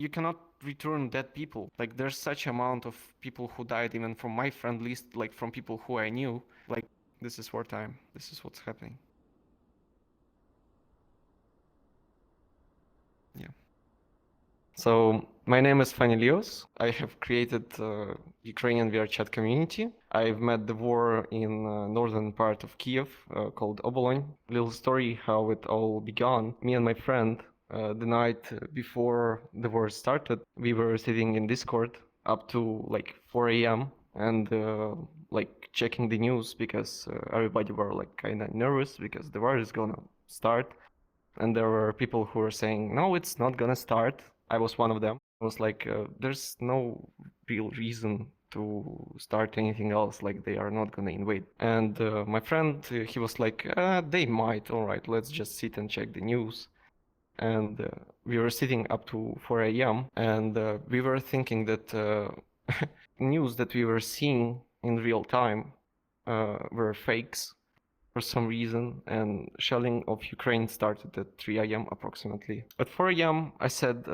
you cannot return dead people. Like there's such amount of people who died even from my friend list, like from people who I knew. Like this is wartime. This is what's happening. Yeah. So my name is Fanilios. I have created Ukrainian VR chat community. I've met the war in northern part of Kiev called Obolon. Little story how it all began. Me and my friend, the night before the war started, we were sitting in Discord up to like 4 a.m. and like checking the news because everybody were like kind of nervous because the war is gonna start. And there were people who were saying, no, it's not gonna start. I was one of them. I was like, there's no real reason to start anything else, like they are not gonna invade. And my friend, he was like, they might, all right, let's just sit and check the news. And we were sitting up to 4 a.m. and we were thinking that news that we were seeing in real time were fakes for some reason, and shelling of Ukraine started at 3 a.m. approximately. At 4 a.m. I said,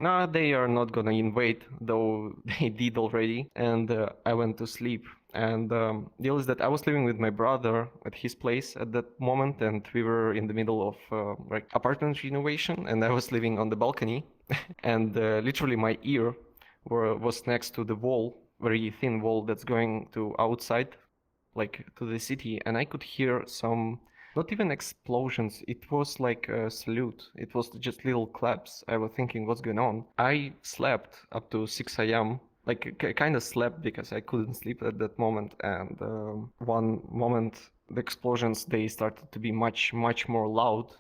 nah, they are not gonna invade, though they did already, and I went to sleep. And deal is that I was living with my brother at his place at that moment, and we were in the middle of like apartment renovation, and I was living on the balcony, and literally my ear was next to the wall, very thin wall that's going to outside, like to the city, and I could hear some, not even explosions, it was like a salute, it was just little claps. I was thinking, what's going on? I slept up to 6 a.m., like kind of slept because I couldn't sleep at that moment. And one moment the explosions, they started to be much more loud.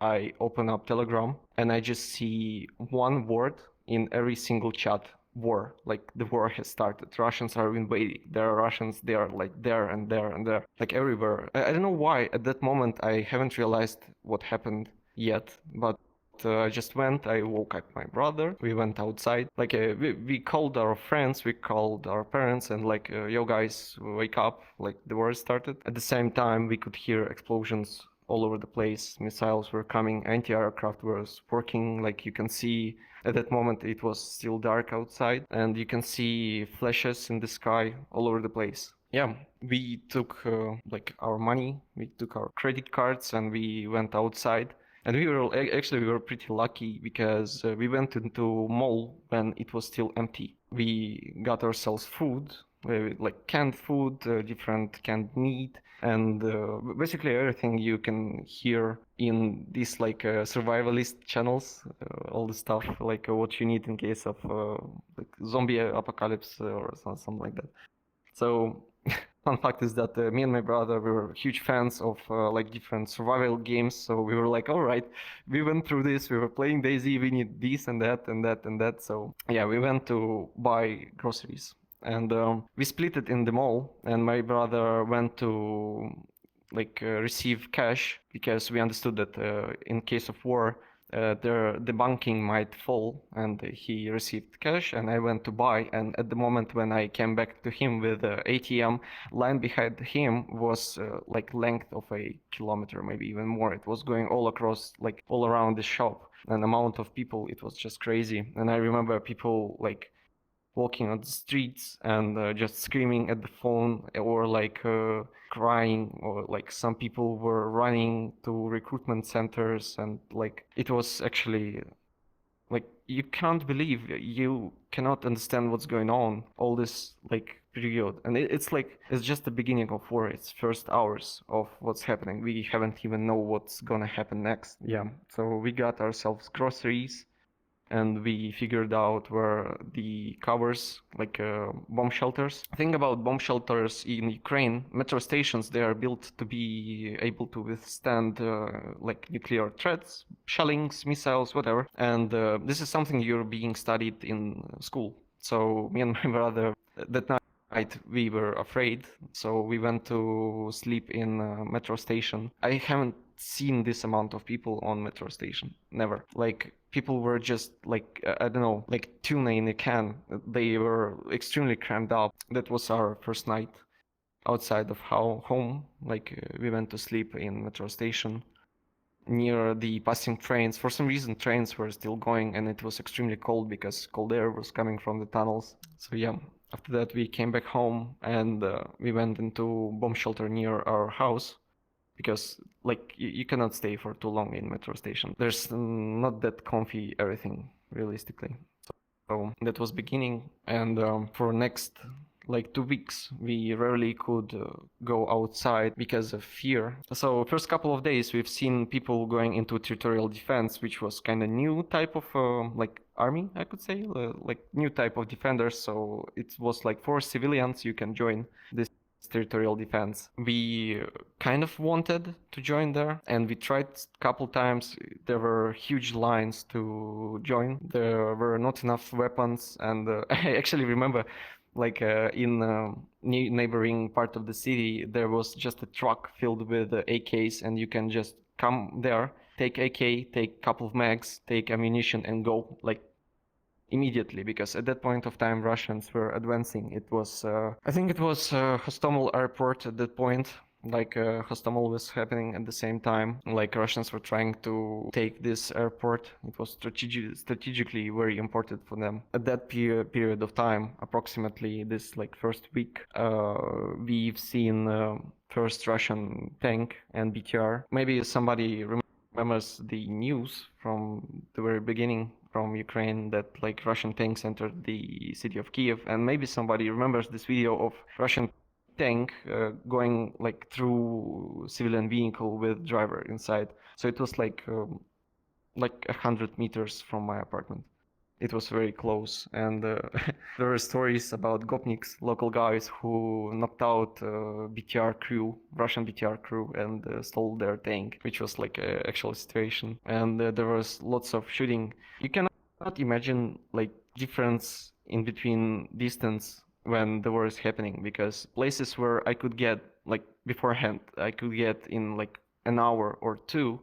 I open up Telegram and I just see one word in every single chat: war. Like the war has started. Russians are invading. There are Russians. They are like there and there and there, like everywhere. I don't know why at that moment I haven't realized what happened yet, but I just went, I woke up my brother, we went outside, like we called our friends, we called our parents, and like, yo guys, wake up, like the war started. At the same time we could hear explosions all over the place, missiles were coming, anti-aircraft was working, like you can see. At that moment it was still dark outside, and you can see flashes in the sky all over the place. Yeah, we took like our money, we took our credit cards, and we went outside. And we were actually, we were pretty lucky because we went into mall when it was still empty. We got ourselves food, like canned food, different canned meat, and basically everything you can hear in these like survivalist channels, all the stuff like what you need in case of like zombie apocalypse or something like that. So fun fact is that me and my brother, we were huge fans of like different survival games. So we were like, all right, we went through this. We were playing DayZ. We need this and that and that and that. So yeah, we went to buy groceries, and we split it in the mall. And my brother went to like receive cash because we understood that in case of war, the banking might fall, and he received cash, and I went to buy. And at the moment when I came back to him with the ATM, line behind him was like length of a kilometer, maybe even more. It was going all across, like all around the shop. An amount of people, it was just crazy. And I remember people like walking on the streets and just screaming at the phone, or like crying, or like some people were running to recruitment centers. And like it was actually like you can't believe, you cannot understand what's going on all this like period. And it's like it's just the beginning of war. It's first hours of what's happening. We haven't even know what's gonna happen next. Yeah, so we got ourselves groceries, and we figured out where the covers, like bomb shelters. Think about bomb shelters in Ukraine. Metro stations, they are built to be able to withstand like nuclear threats, shellings, missiles, whatever. And this is something you're being studied in school. So me and my brother, that night we were afraid, so we went to sleep in a metro station. I haven't seen this amount of people on metro station, never. Like people were just like I don't know, like tuna in a can. They were extremely crammed up. That was our first night outside of home. Like we went to sleep in metro station, near the passing trains. For some reason, trains were still going, and it was extremely cold because cold air was coming from the tunnels. So yeah, after that we came back home, and we went into bomb shelter near our house, because like you cannot stay for too long in metro station. There's not that comfy everything, realistically. So that was beginning, and for next like 2 weeks we rarely could go outside because of fear. So first couple of days we've seen people going into territorial defense, which was kind of new type of like army, I could say, like new type of defenders. So it was like for civilians you can join this territorial defense. We kind of wanted to join there, and we tried a couple times. There were huge lines to join. There were not enough weapons, and I actually remember like in neighboring part of the city there was just a truck filled with AKs, and you can just come there, take AK, take couple of mags, take ammunition, and go like immediately, because at that point of time Russians were advancing. It was I think it was Hostomel airport at that point. Like Hostomel was happening at the same time. Like Russians were trying to take this airport. It was strategically very important for them. At that period of time, approximately this like first week, we've seen first Russian tank and BTR. Maybe somebody remembers the news from the very beginning from Ukraine that like Russian tanks entered the city of Kiev, and maybe somebody remembers this video of Russian tank going like through civilian vehicle with driver inside. So it was like 100 meters from my apartment. It was very close, and there were stories about Gopniks, local guys who knocked out BTR crew, Russian BTR crew, and stole their tank, which was like an actual situation. And there was lots of shooting. You cannot imagine like difference in between distance when the war is happening, because places where I could get like beforehand, I could get in like an hour or two.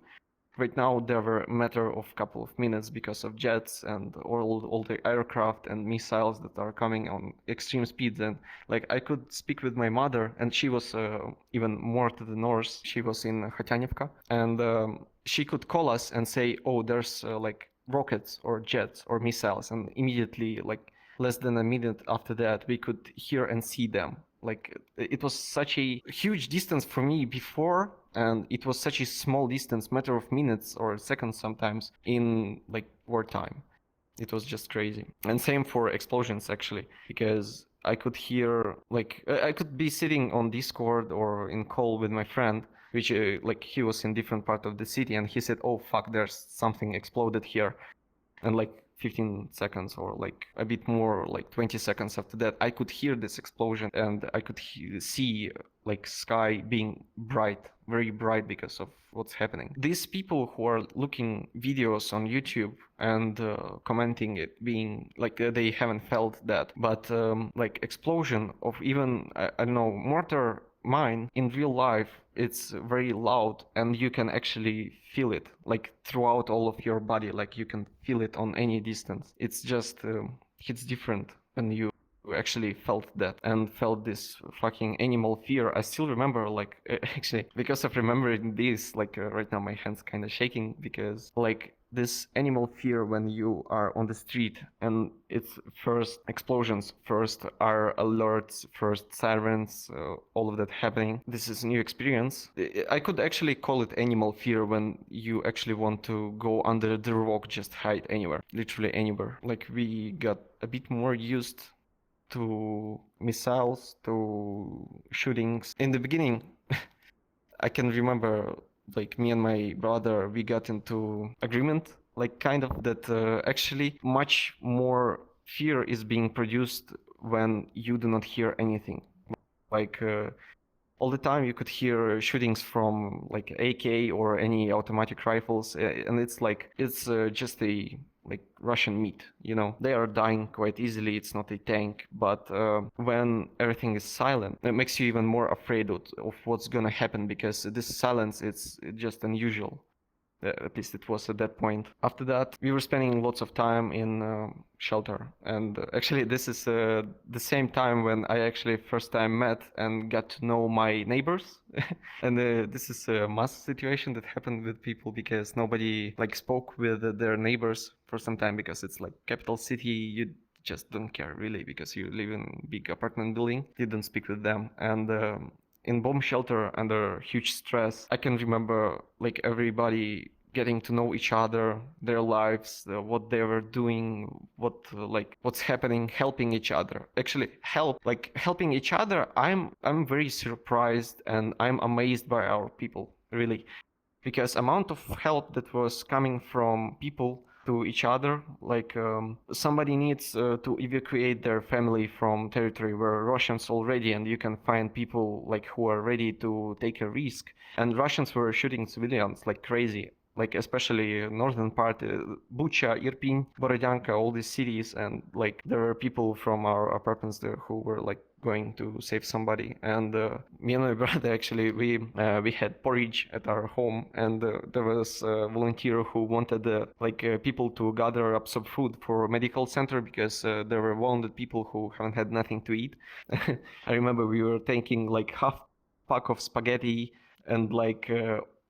Right now, there were a matter of couple of minutes because of jets and all the aircraft and missiles that are coming on extreme speeds. And like I could speak with my mother, and she was even more to the north. She was in Khatyanivka, and she could call us and say, "Oh, there's like rockets or jets or missiles," and immediately, like less than a minute after that, we could hear and see them. Like it was such a huge distance for me before, and it was such a small distance, matter of minutes or seconds sometimes, in like wartime. It was just crazy. And same for explosions actually, because I could hear like I could be sitting on Discord or in call with my friend, which like he was in different part of the city, and he said, "Oh fuck, there's something exploded here," and like 15 seconds or like a bit more, like 20 seconds after that, I could hear this explosion, and I could see like sky being bright, very bright, because of what's happening. These people who are looking videos on YouTube and commenting it being like they haven't felt that, but like explosion of even I don't know, mortar mine in real life, it's very loud, and you can actually feel it like throughout all of your body, like you can feel it on any distance. It's just it's different when you actually felt that and felt this fucking animal fear. I still remember, like actually, because of remembering this, like right now my hands kind of shaking, because like this animal fear when you are on the street and it's first explosions, first are alerts, first sirens, all of that happening. This is a new experience. I could actually call it animal fear when you actually want to go under the rock, just hide anywhere, literally anywhere. Like we got a bit more used to missiles, to shootings. In the beginning, I can remember like me and my brother, we got into agreement, like kind of that actually much more fear is being produced when you do not hear anything. Like all the time you could hear shootings from like AK or any automatic rifles, and it's like it's just a like Russian meat, you know. They are dying quite easily. It's not a tank, but when everything is silent, it makes you even more afraid of what's gonna happen, because this silence, it's just unusual. At least it was at that point. After that, we were spending lots of time in shelter. And actually, this is the same time when I actually first time met and got to know my neighbors. And this is a mass situation that happened with people because nobody like spoke with their neighbors for some time, because it's like capital city. You just don't care really because you live in big apartment building. You don't speak with them. And in bomb shelter under huge stress, I can remember like everybody getting to know each other, their lives, what they were doing, what's happening, helping each other. Actually, helping each other. I'm very surprised and I'm amazed by our people, really, because amount of help that was coming from people to each other, like somebody needs to evacuate their family from territory where Russians already, and you can find people like who are ready to take a risk, and Russians were shooting civilians like crazy, like especially northern part, Bucha, Irpin, Borodyanka, all these cities, and like there were people from our apartments there who were like going to save somebody. And me and my brother actually we had porridge at our home, and there was a volunteer who wanted people to gather up some food for medical center because there were wounded people who haven't had nothing to eat. I remember we were taking like half pack of spaghetti and like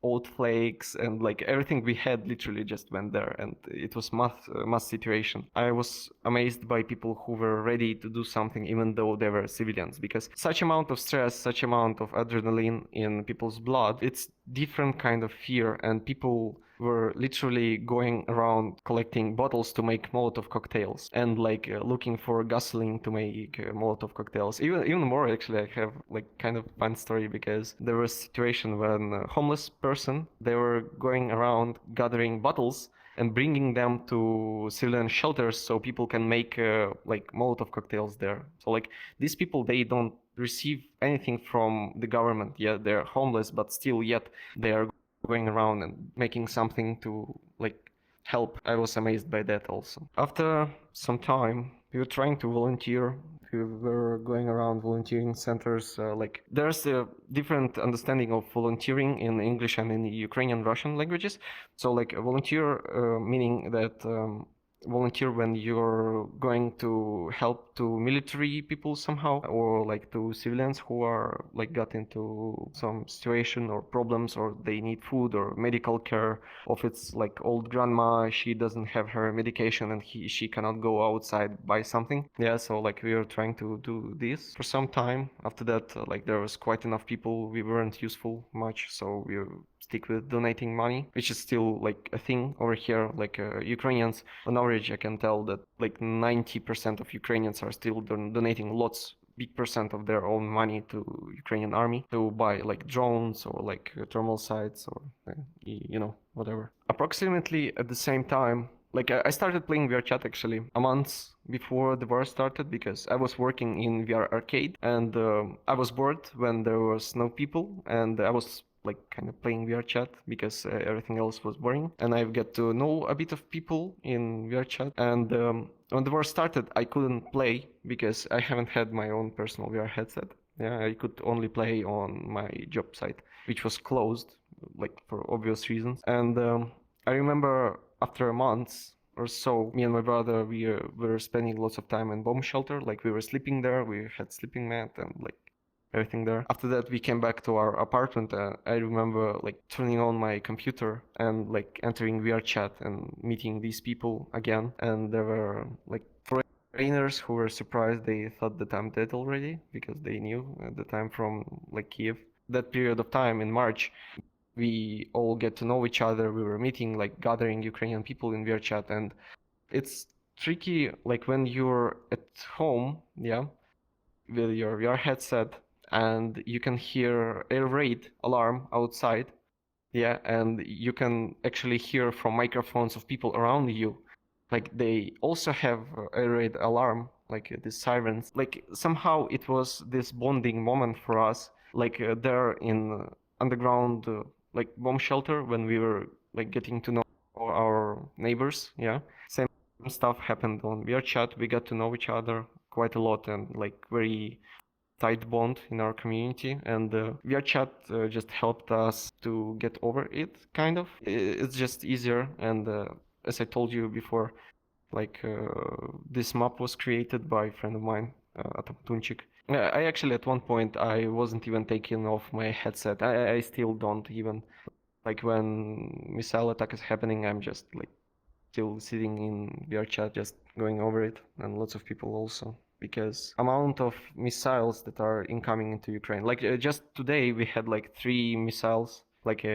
oat flakes, and like everything we had literally just went there, and it was mass situation. I was amazed by people who were ready to do something even though they were civilians, because such amount of stress, such amount of adrenaline in people's blood, it's different kind of fear, and people were literally going around collecting bottles to make Molotov cocktails, and like looking for gasoline to make Molotov cocktails. Even more, actually, I have like kind of fun story, because there was a situation when a homeless person, they were going around gathering bottles and bringing them to civilian shelters so people can make like Molotov cocktails there. So like these people, they don't receive anything from the government. Yeah, they're homeless, but still yet they are going around and making something to like help. I was amazed by that also. After some time, we were trying to volunteer. We were going around volunteering centers. Like there's a different understanding of volunteering in English and in Ukrainian, Russian languages. So like a volunteer, meaning that volunteer when you're going to help to military people somehow, or like to civilians who are like got into some situation or problems, or they need food or medical care, or if it's like old grandma, she doesn't have her medication and she cannot go outside buy something. Yeah, so like we were trying to do this for some time. After that, like there was quite enough people, we weren't useful much, so we stick with donating money, which is still like a thing over here. Like Ukrainians, on average, I can tell that like 90% of Ukrainians are still donating lots, big percent of their own money to Ukrainian army to buy like drones or like thermal sites or whatever. Approximately at the same time, like I started playing VRChat actually a month before the war started, because I was working in VR arcade, and I was bored when there was no people, and I was like kind of playing VRChat because everything else was boring, and I've got to know a bit of people in VRChat. And when the war started, I couldn't play because I haven't had my own personal VR headset. Yeah, I could only play on my job site, which was closed, like for obvious reasons. And I remember after a month or so, me and my brother, we were spending lots of time in bomb shelter. Like we were sleeping there, we had sleeping mat and like everything there. After that, we came back to our apartment. I remember like turning on my computer and like entering VRChat and meeting these people again. And there were like foreigners who were surprised. They thought that I'm dead already because they knew at the time from like Kiev. That period of time in March, we all get to know each other. We were meeting, like gathering Ukrainian people in VRChat, and it's tricky like when you're at home, yeah, with your VR headset, and you can hear air raid alarm outside, yeah, and you can actually hear from microphones of people around you, like they also have air raid alarm, like the sirens. Like somehow it was this bonding moment for us, like there in underground like bomb shelter, when we were like getting to know our neighbors. Yeah, same stuff happened on VRChat. We got to know each other quite a lot, and like very tight bond in our community, and VRChat just helped us to get over it, kind of. It's just easier, and as I told you before, like this map was created by a friend of mine, Atom Tunchik. I actually at one point I wasn't even taking off my headset. I still don't even, like when missile attack is happening, I'm just like still sitting in VRChat just going over it, and lots of people also, because amount of missiles that are incoming into Ukraine, like just today we had like 3 missiles, like a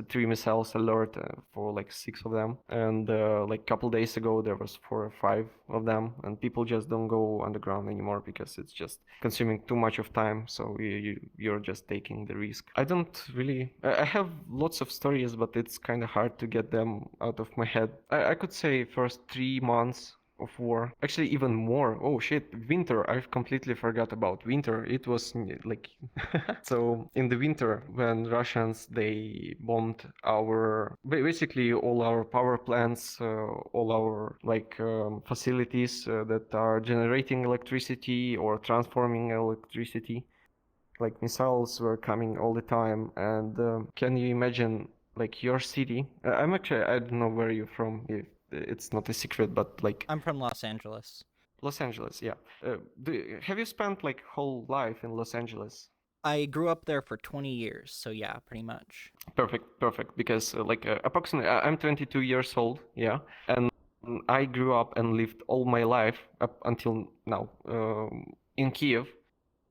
3 missiles alert for like 6 of them, and like couple days ago there was 4 or 5 of them, and people just don't go underground anymore because it's just consuming too much of time, so you're just taking the risk. I don't really, I have lots of stories, but it's kind of hard to get them out of my head. I could say first 3 months of war, actually even more. Oh shit, winter, I've completely forgot about winter. It was like so in the winter when Russians, they bombed our basically all our power plants, all our like facilities that are generating electricity or transforming electricity. Like missiles were coming all the time, and can you imagine like your city? I'm actually, I don't know where you're from, if it's not a secret, but like I'm from Los Angeles. Los Angeles, yeah. Have you spent like whole life in Los Angeles? I grew up there for 20 years, so yeah, pretty much. Perfect, perfect. Because like approximately, I'm 22 years old, yeah, and I grew up and lived all my life up until now in Kiev,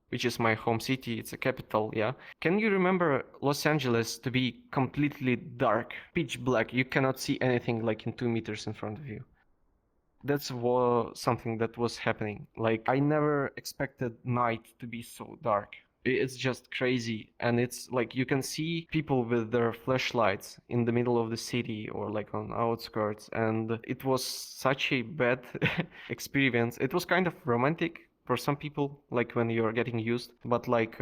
which is my home city. It's a capital, yeah. Can you remember Los Angeles to be completely dark, pitch black? You cannot see anything like in 2 meters in front of you. That's something that was happening. Like I never expected night to be so dark. It's just crazy, and it's like you can see people with their flashlights in the middle of the city or like on outskirts, and it was such a bad experience. It was kind of romantic for some people, like when you're getting used, but like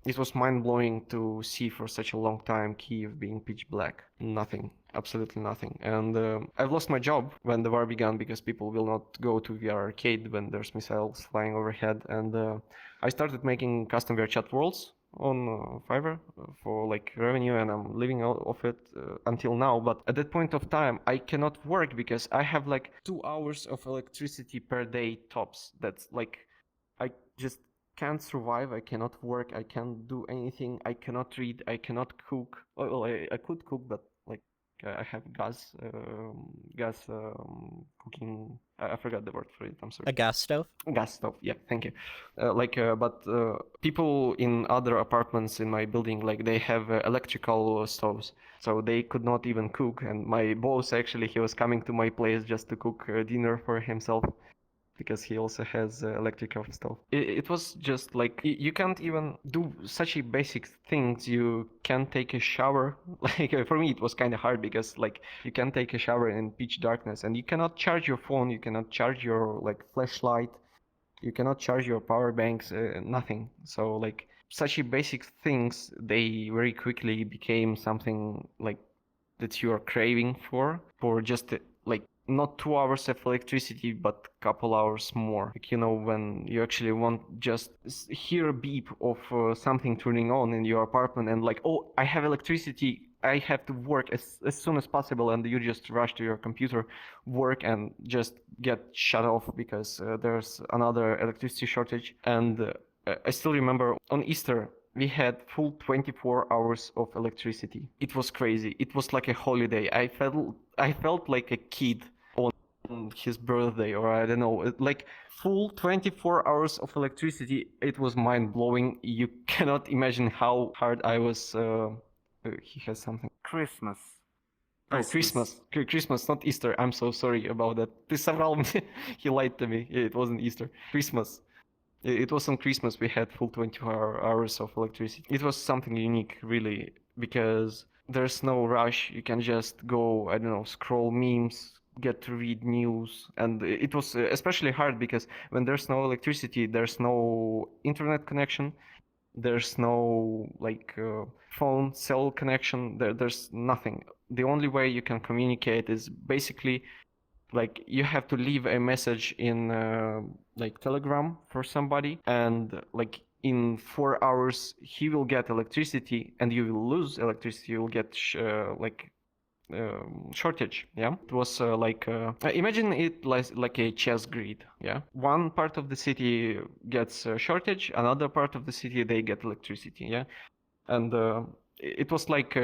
it was mind-blowing to see for such a long time Kiev being pitch black. Nothing, absolutely nothing. And I've lost my job when the war began because people will not go to VR arcade when there's missiles flying overhead. And I started making custom VRChat worlds on Fiverr for like revenue, and I'm living off it until now. But at that point of time, I cannot work because I have like 2 hours of electricity per day tops. That's like, I just can't survive. I cannot work. I can't do anything. I cannot read. I cannot cook. Well, I could cook, but like I have gas cooking. I forgot the word for it. I'm sorry. A gas stove? Gas stove. Yeah, thank you. But people in other apartments in my building, like they have electrical stoves, so they could not even cook. And my boss actually, he was coming to my place just to cook dinner for himself, because he also has electrical stove. It was just like you can't even do such a basic things. You can take a shower. Like for me, it was kind of hard because like you can take a shower in pitch darkness, and you cannot charge your phone. You cannot charge your like flashlight. You cannot charge your power banks. Nothing. So like such a basic things, they very quickly became something like that you are craving for just like not 2 hours of electricity, but couple hours more. Like, you know, when you actually want just hear a beep of something turning on in your apartment, and like, oh, I have electricity, I have to work as soon as possible, and you just rush to your computer, work, and just get shut off because there's another electricity shortage. And I still remember on Easter, we had full 24 hours of electricity. It was crazy. It was like a holiday. I felt like a kid on his birthday, or I don't know, like full 24 hours of electricity. It was mind blowing. You cannot imagine how hard I was. He has something. Christmas. Oh, Christmas, not Easter. I'm so sorry about that. Ты соврал мне. He lied to me. It wasn't Easter. Christmas. It was on Christmas we had full 24 hours of electricity. It was something unique, really, because there's no rush. You can just go, I don't know, scroll memes, get to read news. And it was especially hard because when there's no electricity, there's no internet connection, there's no like phone, cell connection, there's nothing. The only way you can communicate is basically like you have to leave a message in like Telegram for somebody, and like in 4 hours he will get electricity and you will lose electricity. You will get shortage. Yeah, it was imagine it like a chess grid. Yeah, one part of the city gets shortage, another part of the city they get electricity. Yeah, and it was like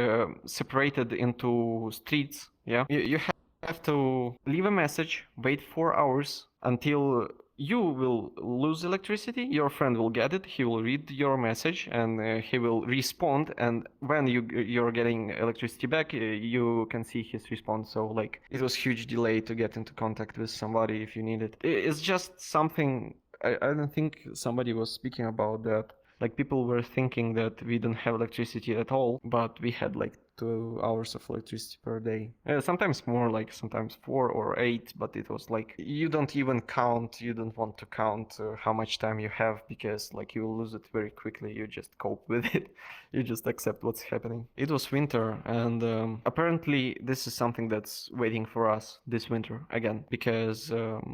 separated into streets. Yeah, you have to leave a message, wait 4 hours until you will lose electricity. Your friend will get it, he will read your message, and he will respond, and when you're getting electricity back, you can see his response. So like it was huge delay to get into contact with somebody if you need it. It's just something I don't think somebody was speaking about that. Like people were thinking that we don't have electricity at all, but we had like 2 hours of electricity per day. Sometimes more, like sometimes 4 or 8, but it was like you don't even count. You don't want to count how much time you have because like you will lose it very quickly. You just cope with it. You just accept what's happening. It was winter, and apparently this is something that's waiting for us this winter again because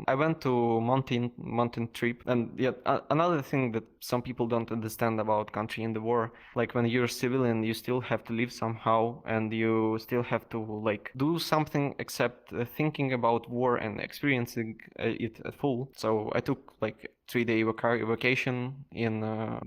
I went to mountain trip, and yet another thing that some people don't understand about country in the war, like when you're a civilian, you still have to live somehow, and you still have to like do something except thinking about war and experiencing it at full. So I took like 3-day vacation in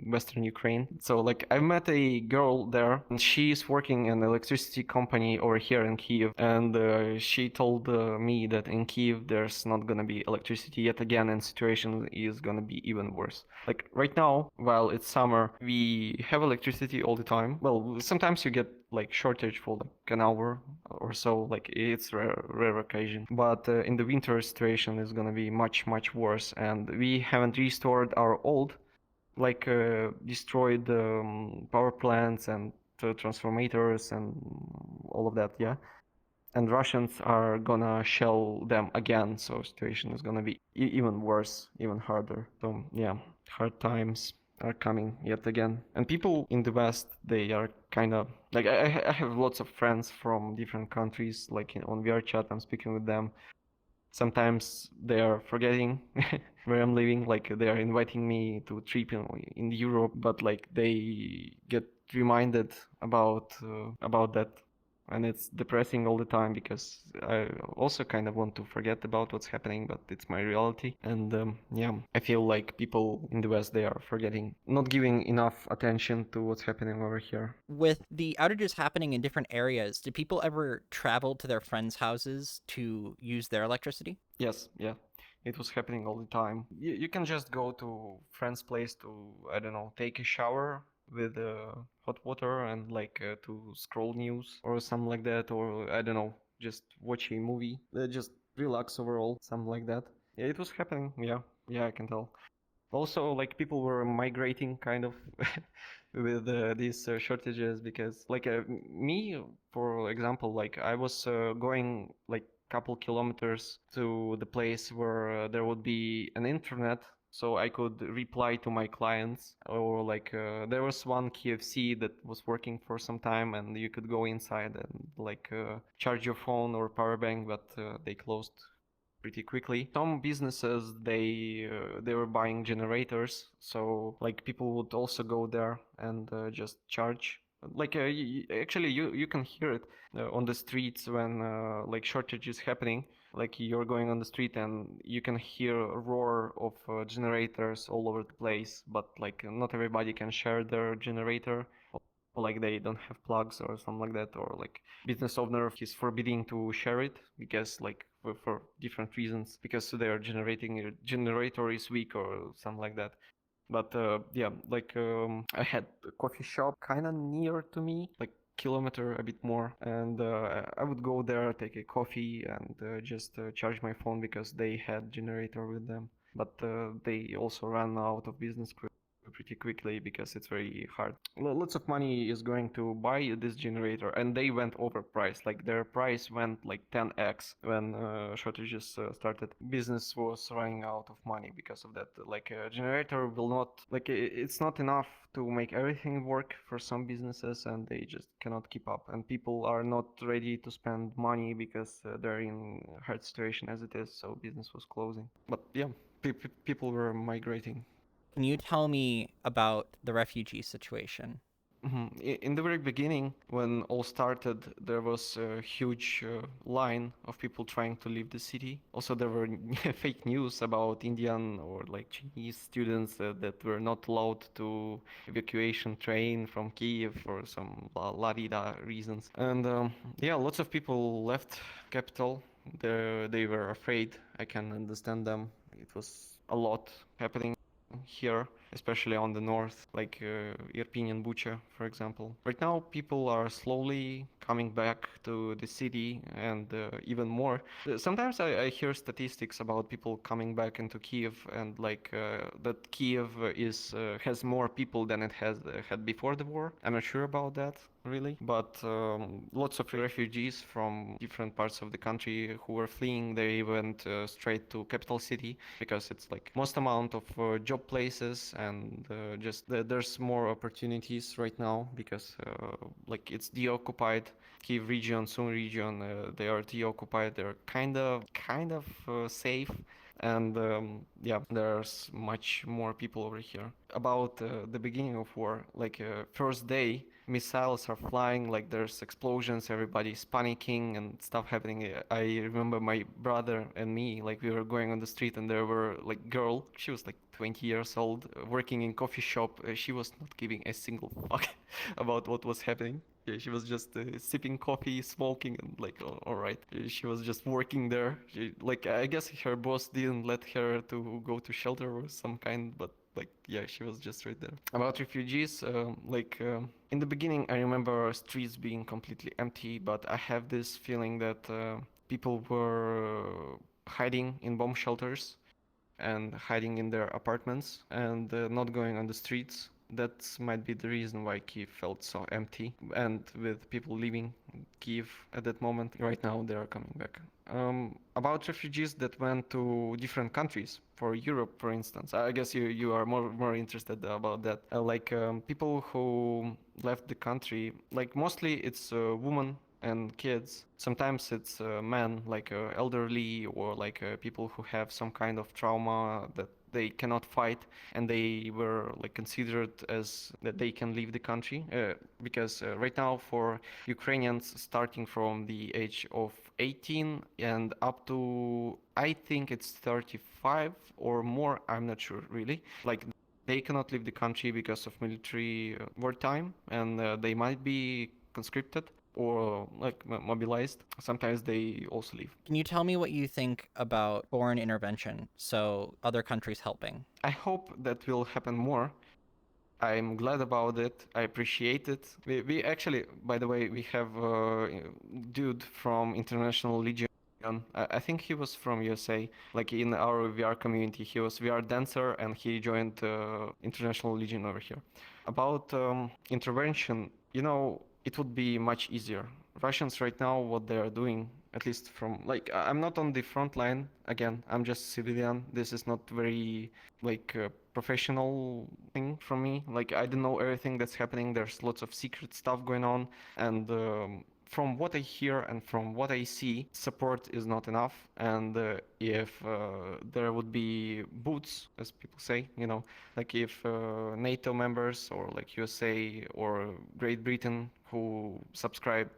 western Ukraine. So like I met a girl there, and she's working in an electricity company over here in Kiev, and she told me that in Kiev there's not gonna be electricity yet again, and situation is gonna be even worse. Like right now, while it's summer, we have electricity all the time. Well, sometimes you get like shortage for like an hour or so, like it's rare occasion, but in the winter situation is gonna be much worse, and we haven't restored our old like destroyed power plants and transformators and all of that. Yeah, and Russians are gonna shell them again, so situation is gonna be even worse, even harder. So yeah, hard times are coming yet again. And people in the West, they are kind of like I have lots of friends from different countries. Like on VRChat, I'm speaking with them. Sometimes they are forgetting where I'm living. Like they are inviting me to a trip in Europe, but like they get reminded about that, and it's depressing all the time because I also kind of want to forget about what's happening, but it's my reality. And yeah, I feel like people in the West, they are forgetting, not giving enough attention to what's happening over here. With the outages happening in different areas, did people ever travel to their friends' houses to use their electricity? Yes, yeah. It was happening all the time. You can just go to friend's place to, I don't know, take a shower with hot water and like to scroll news or something like that, or I don't know, just watch a movie, just relax overall, something like that. Yeah, it was happening. Yeah, yeah, I can tell. Also, like people were migrating kind of with these shortages because, like me, for example, like I was going like couple kilometers to the place where there would be an internet, so I could reply to my clients. Or like there was one KFC that was working for some time, and you could go inside and like charge your phone or power bank, but they closed pretty quickly. Some businesses, they were buying generators, so like people would also go there and just charge. Like actually, you can hear it on the streets when like shortage is happening. Like you're going on the street and you can hear a roar of generators all over the place, but like not everybody can share their generator, or like they don't have plugs or something like that, or like business owner is forbidding to share it because like for different reasons, because their generator is weak or something like that. But yeah, like I had a coffee shop kind of near to me, like kilometer a bit more, and I would go there, take a coffee, and just charge my phone because they had generator with them. But they also ran out of business pretty quickly because it's very hard. Lots of money is going to buy this generator, and they went overpriced. Like their price went like 10x when shortages started. Business was running out of money because of that. Like a generator will not, like it's not enough to make everything work for some businesses, and they just cannot keep up. And people are not ready to spend money because they're in a hard situation as it is. So business was closing. But yeah, people were migrating. Can you tell me about the refugee situation? In the very beginning, when all started, there was a huge line of people trying to leave the city. Also, there were fake news about Indian or like Chinese students that were not allowed to evacuation train from Kiev for some la-di-da reasons. And yeah, lots of people left capital. They were afraid. I can understand them. It was a lot happening here, especially on the north, like Irpin and Bucha, for example. Right now, people are slowly coming back to the city, and even more. Sometimes I hear statistics about people coming back into Kiev, and like that Kiev is has more people than it has had before the war. I'm not sure about that really, but lots of refugees from different parts of the country who were fleeing, they went straight to capital city because it's like most amount of job places, and there's more opportunities right now because like it's deoccupied. Kiev region, Sum region, they are deoccupied. They're kind of safe, and yeah, there's much more people over here. About the beginning of war, like first day, missiles are flying, like there's explosions, everybody's panicking and stuff happening. I remember my brother and me, like we were going on the street, and there were like girl, she was like 20 years old, working in coffee shop. She was not giving a single fuck about what was happening. Yeah, she was just sipping coffee, smoking, and like, all right. She was just working there. Like, I guess her boss didn't let her to go to shelter or some kind, but like, yeah, she was just right there. About refugees, in the beginning, I remember streets being completely empty, but I have this feeling that people were hiding in bomb shelters and hiding in their apartments and not going on the streets. That might be the reason why Kiev felt so empty. And with people leaving Kiev at that moment, right now they are coming back. About refugees that went to different countries, for Europe, for instance, I guess you are more interested about that. People who left the country, like mostly it's women and kids. Sometimes it's men, like elderly or like people who have some kind of trauma that they cannot fight, and they were like considered as that they can leave the country because right now for Ukrainians starting from the age of 18 and up to I think it's 35 or more, I'm not sure really, like they cannot leave the country because of military wartime, and they might be conscripted or like mobilized. Sometimes they also leave. Can you tell me what you think about foreign intervention, so other countries helping? I hope that will happen more. I'm glad about it. I appreciate it. We actually, by the way, we have a dude from International Legion. I think he was from USA. Like in our VR community, he was VR dancer, and he joined International Legion over here. About intervention, it would be much easier. Russians right now, what they are doing, at least from like I'm not on the front line. Again, I'm just civilian. This is not very like professional thing from me. Like I don't know everything that's happening. There's lots of secret stuff going on, and from what I hear and from what I see, support is not enough. And if there would be boots, as people say, like if NATO members or like USA or Great Britain who subscribe.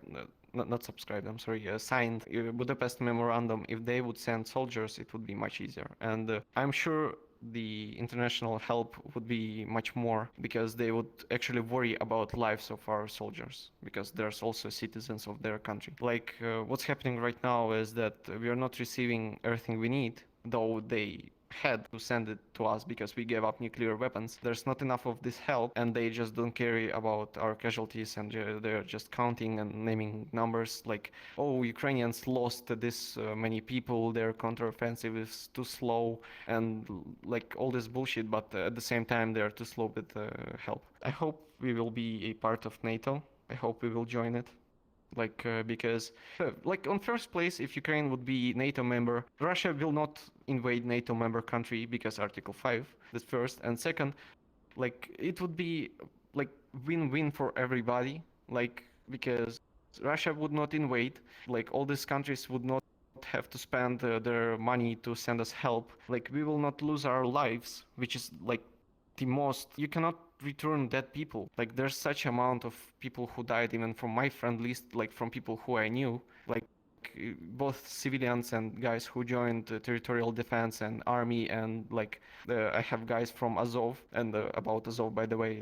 Not subscribed, I'm sorry, signed Budapest Memorandum, if they would send soldiers, it would be much easier. And I'm sure the international help would be much more because they would actually worry about lives of our soldiers because there's also citizens of their country. Like what's happening right now is that we are not receiving everything we need, though they had to send it to us because we gave up nuclear weapons. There's not enough of this help, and they just don't care about our casualties, and they're just counting and naming numbers like, oh, Ukrainians lost this many people, their counteroffensive is too slow, and like all this bullshit, but at the same time they're too slow with help. I hope we will be a part of NATO. I hope we will join it. Because like on first place, if Ukraine would be NATO member, Russia will not invade NATO member country because Article 5. That's first. And second, like it would be like win-win for everybody, like because Russia would not invade, like all these countries would not have to spend their money to send us help. Like we will not lose our lives, which is like the most. You cannot return dead people. Like there's such amount of people who died even from my friend list, like from people who I knew, like both civilians and guys who joined territorial defense and army, and like I have guys from Azov. And about Azov, by the way,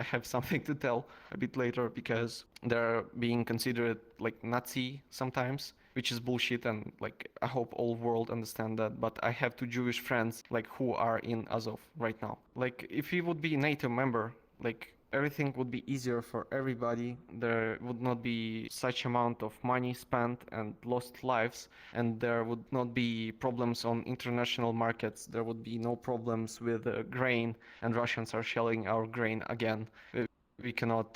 I have something to tell a bit later, because they're being considered like Nazi sometimes, which is bullshit, and like I hope all world understand that. But I have two Jewish friends like who are in Azov right now. Like if he would be a NATO member, like everything would be easier for everybody. There would not be such amount of money spent and lost lives, and there would not be problems on international markets. There would be no problems with grain, and Russians are shelling our grain again. We cannot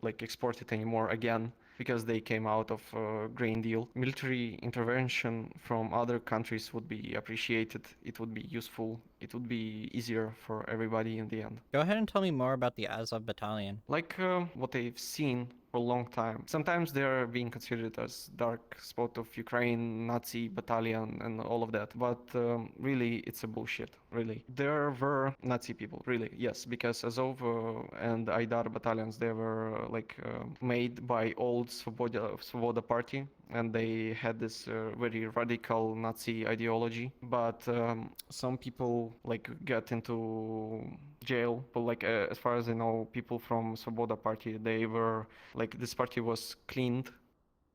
like export it anymore again, because they came out of a grain deal. Military intervention from other countries would be appreciated. It would be useful. It would be easier for everybody in the end. Go ahead and tell me more about the Azov Battalion. Like what I've seen for a long time. Sometimes they're being considered as dark spot of Ukraine, Nazi battalion, and all of that. But really, it's a bullshit. Really, there were Nazi people. Really, yes, because Azov and Aidar battalions, they were made by old Svoboda party, and they had this very radical Nazi ideology. But some people like got into jail. But like as far as I know, people from Svoboda party, they were like, this party was cleaned,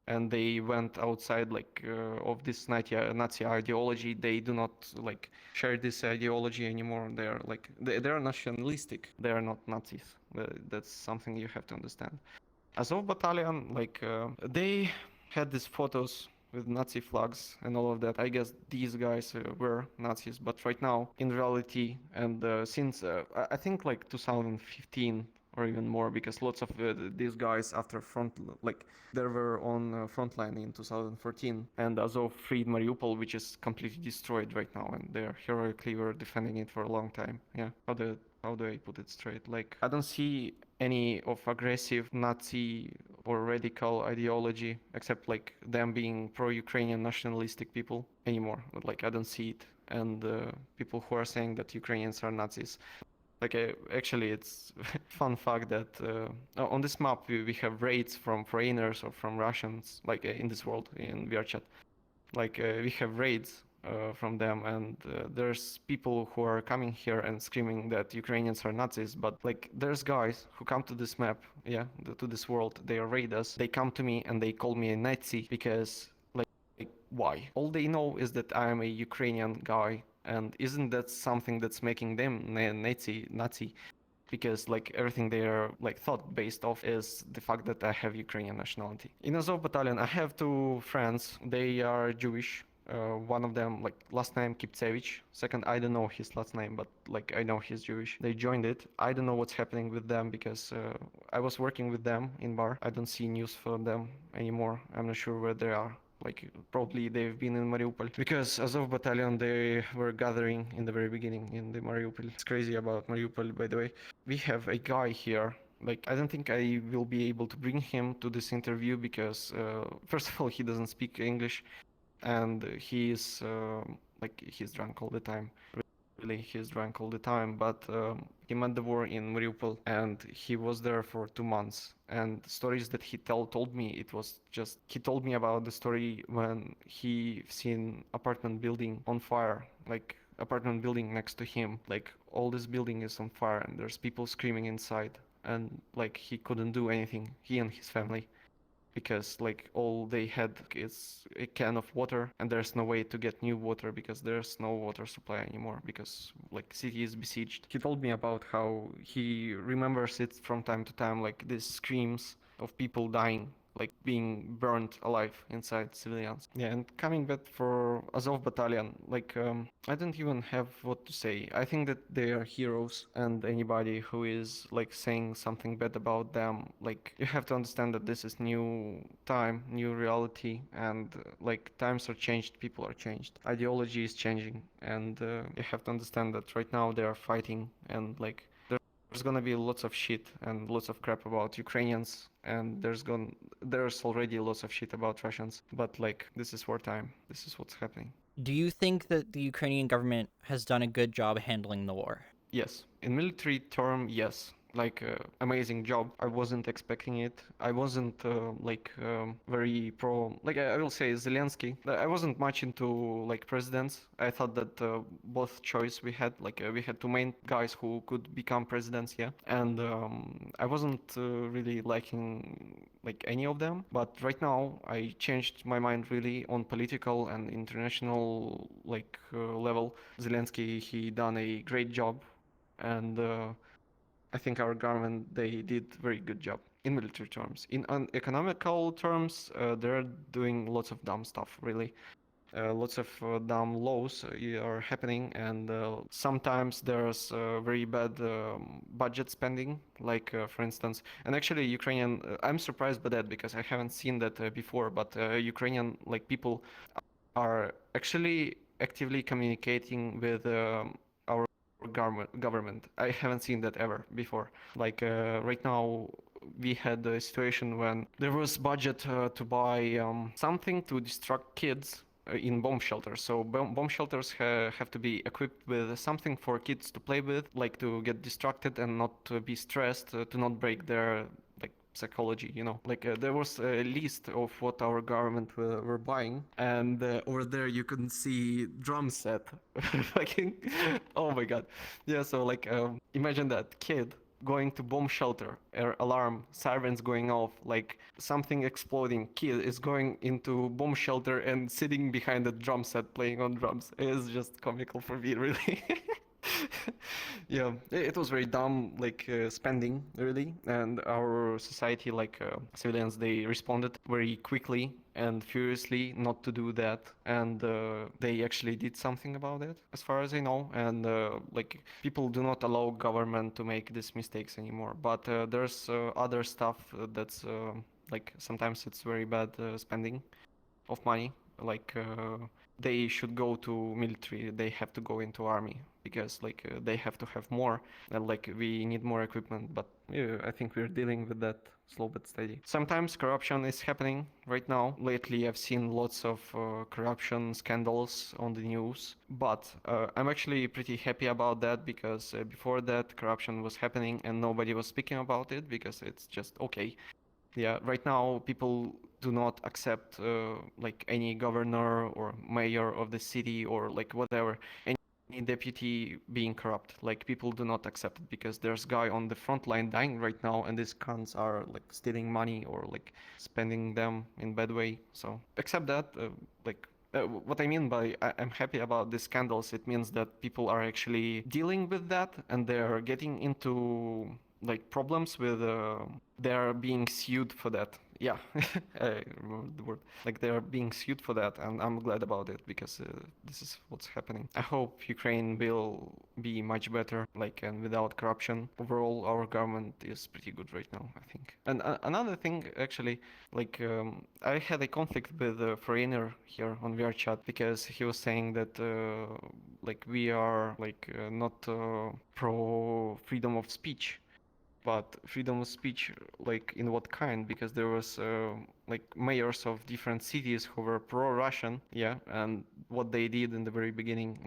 and they went outside like of this Nazi ideology. They do not like share this ideology anymore. They're like they're nationalistic. They are not Nazis. That's something you have to understand. Azov battalion, like they had these photos with Nazi flags and all of that. I guess these guys were Nazis, but right now, in reality, and since I think like 2015 or even more, because lots of these guys after they were on front line in 2014, and Azov freed Mariupol, which is completely destroyed right now, and they're heroically were defending it for a long time. Yeah, how do I put it straight? Like, I don't see any of aggressive Nazi or radical ideology, except like them being pro-Ukrainian nationalistic people anymore. Like, I don't see it. And people who are saying that Ukrainians are Nazis. Like, actually, it's fun fact that on this map we have raids from foreigners or from Russians, like in this world, in VRChat. Like, we have raids from them, and there's people who are coming here and screaming that Ukrainians are Nazis. But like there's guys who come to this map, yeah, to this world, they raid us, they come to me and they call me a Nazi, because like why? All they know is that I am a Ukrainian guy, and isn't that something that's making them Nazi? Because like everything they are like thought based off is the fact that I have Ukrainian nationality. In Azov battalion, I have two friends. They are Jewish. One of them, like last name Kiptsevich. Second, I don't know his last name, but like I know he's Jewish. They joined it. I don't know what's happening with them, because I was working with them in bar. I don't see news from them anymore. I'm not sure where they are. Like probably they've been in Mariupol, because Azov battalion, they were gathering in the very beginning in the Mariupol. It's crazy about Mariupol, by the way. We have a guy here. Like, I don't think I will be able to bring him to this interview, because first of all, he doesn't speak English, and he's he's drunk all the time. Really, he's drunk all the time. But he met the war in Mariupol, and he was there for 2 months. And stories that he told me, it was just, he told me about the story when he seen apartment building on fire, like apartment building next to him, like all this building is on fire, and there's people screaming inside, and like he couldn't do anything, he and his family, because like all they had is a can of water, and there's no way to get new water, because there's no water supply anymore, because like city is besieged. He told me about how he remembers it from time to time, like these screams of people dying, like being burned alive inside civilians. Yeah, and coming back for Azov battalion, like I don't even have what to say. I think that they are heroes, and anybody who is like saying something bad about them, like you have to understand that this is new time, new reality, and like times are changed, people are changed, ideology is changing, and you have to understand that right now they are fighting, and like there's gonna be lots of shit and lots of crap about Ukrainians, and there's already lots of shit about Russians. But like this is wartime. This is what's happening. Do you think that the Ukrainian government has done a good job handling the war? Yes, in military term, yes. Like amazing job. I wasn't expecting it. I wasn't very pro. Like I will say Zelensky. I wasn't much into like presidents. I thought that both choice we had two main guys who could become presidents. Yeah, and I wasn't really liking like any of them. But right now I changed my mind really on political and international level. Zelensky he done a great job and I think our government they did very good job in military terms. In economical terms, they're doing lots of dumb stuff. Really, lots of dumb laws are happening, and sometimes there's very bad budget spending. Like for instance, and actually Ukrainian, I'm surprised by that because I haven't seen that before. But Ukrainian people are actually actively communicating with our government. I haven't seen that ever before. Like right now, we had a situation when there was budget to buy something to distract kids in bomb shelters. So bomb shelters have to be equipped with something for kids to play with, like to get distracted and not to be stressed, to not break their psychology, like there was a list of what our government were buying, and over there you can see drum set. Fucking oh my god. Yeah, so imagine that kid going to bomb shelter, alarm, sirens going off, like something exploding, kid is going into bomb shelter and sitting behind the drum set playing on drums. It's just comical for me, really. Yeah, it was very dumb, spending really, and our society, civilians, they responded very quickly and furiously not to do that, and they actually did something about it, as far as I know. And people do not allow government to make these mistakes anymore. But there's other stuff that's sometimes it's very bad spending of money, like they should go to military, they have to go into army because they have to have more, and we need more equipment. But yeah, I think we're dealing with that slow but steady. Sometimes corruption is happening right now. Lately I've seen lots of corruption scandals on the news, but I'm actually pretty happy about that because before that corruption was happening and nobody was speaking about it because it's just okay. Yeah, right now people do not accept any governor or mayor of the city or whatever, any deputy being corrupt. Like people do not accept it because there's guy on the front line dying right now, and these cons are stealing money or spending them in bad way. So accept that. What I mean by I'm happy about these scandals, it means that people are actually dealing with that and they're getting into problems with they're being sued for that. Yeah, I remember the word. Like they're being sued for that, and I'm glad about it because this is what's happening. I hope Ukraine will be much better, and without corruption. Overall, our government is pretty good right now, I think. And another thing, actually, I had a conflict with a foreigner here on VRChat because he was saying that we are not pro freedom of speech. But freedom of speech, in what kind? Because there was mayors of different cities who were pro-Russian, yeah, and what they did in the very beginning,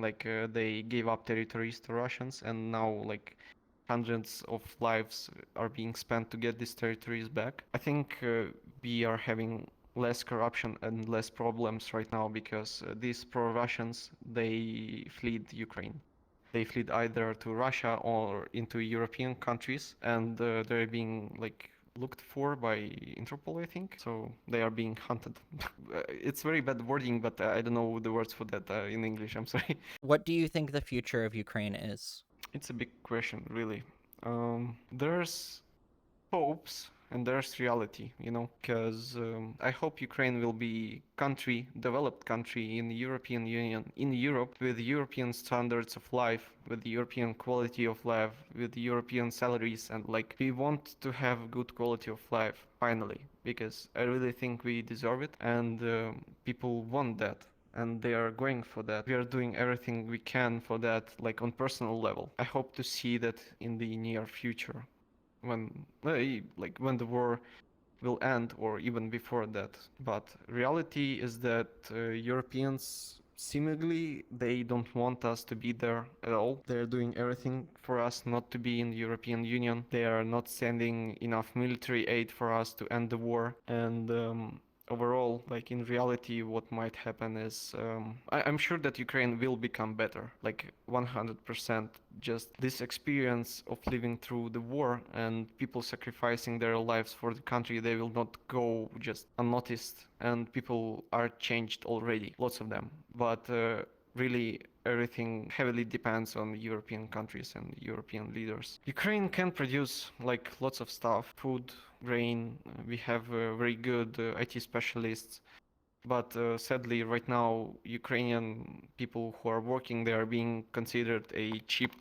they gave up territories to Russians, and now hundreds of lives are being spent to get these territories back. I think we are having less corruption and less problems right now because these pro-Russians, they fled Ukraine. They fled either to Russia or into European countries, and they're being looked for by Interpol, I think. So they are being hunted. It's very bad wording, but I don't know the words for that in English. I'm sorry. What do you think the future of Ukraine is? It's a big question, really. There's hopes and there's reality, because I hope Ukraine will be developed country in the European Union, in Europe, with European standards of life, with the European quality of life, with the European salaries, and we want to have good quality of life finally, because I really think we deserve it, and people want that. And they are going for that. We are doing everything we can for that, on personal level. I hope to see that in the near future, when when the war will end or even before that. But reality is that Europeans seemingly they don't want us to be there at all. They're doing everything for us not to be in the European Union. They are not sending enough military aid for us to end the war. And overall, like in reality, what might happen is I'm sure that Ukraine will become better, like 100%. Just this experience of living through the war and people sacrificing their lives for the country, they will not go just unnoticed. And people are changed already, lots of them. But really everything heavily depends on European countries and European leaders. Ukraine can produce like lots of stuff, food, grain. We have very good IT specialists. But sadly, right now, Ukrainian people who are working there are being considered a cheap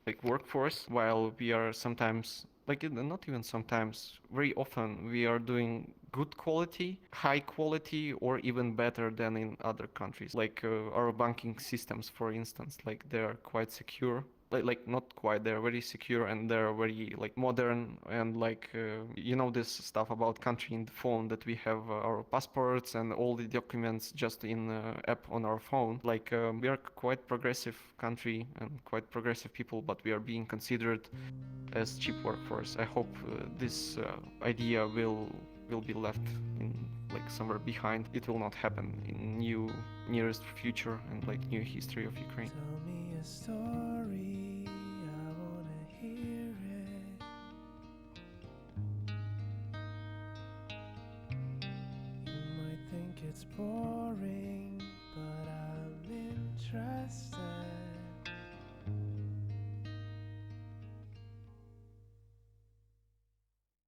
like workforce, while we are sometimes like not even sometimes, very often we are doing good quality, high quality, or even better than in other countries. Like our banking systems, for instance, like they are quite secure. Like not quite, they're very secure and they're very like modern and like you know this stuff about country in the phone, that we have our passports and all the documents just in app on our phone. Like we are quite progressive country and quite progressive people, but we are being considered as cheap workforce. I hope this idea will be left in like somewhere behind. It will not happen in nearest future and like new history of Ukraine. Tell me a story, I wanna hear it. You might think it's boring.